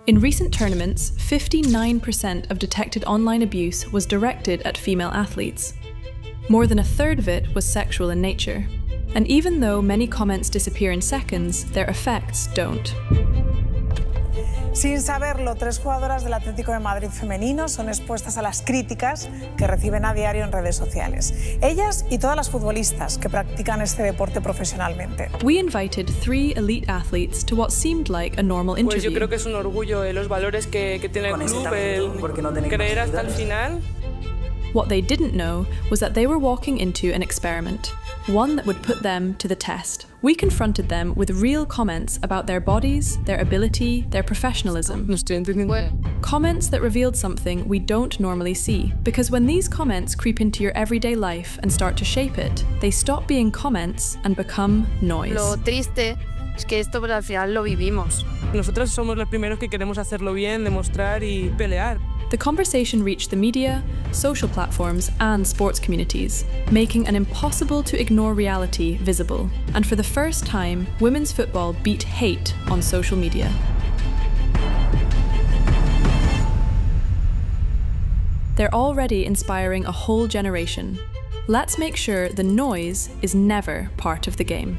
In recent tournaments, 59% of detected online abuse was directed at female athletes. More than a third of it was sexual in nature. And even though many comments disappear in seconds, their effects don't. Sin saberlo, 3 jugadoras del Atlético de Madrid femenino son expuestas a las críticas que reciben a diario en redes sociales. Ellas y todas las futbolistas que practican este deporte profesionalmente. We invited 3 elite athletes to what seemed like a normal interview. Pues yo creo que es un orgullo los valores que tiene el club, el creer hasta el final. What they didn't know was that they were walking into an experiment, one that would put them to the test. We confronted them with real comments about their bodies, their ability, their professionalism. No estoy entendiendo. Comments that revealed something we don't normally see. Because when these comments creep into your everyday life and start to shape it, they stop being comments and become noise. Lo triste es que esto al final lo vivimos. Nosotros somos los primeros que queremos hacerlo bien, demostrar y pelear. The conversation reached the media, social platforms, and sports communities, making an impossible-to-ignore reality visible. And for the first time, women's football beat hate on social media. They're already inspiring a whole generation. Let's make sure the noise is never part of the game.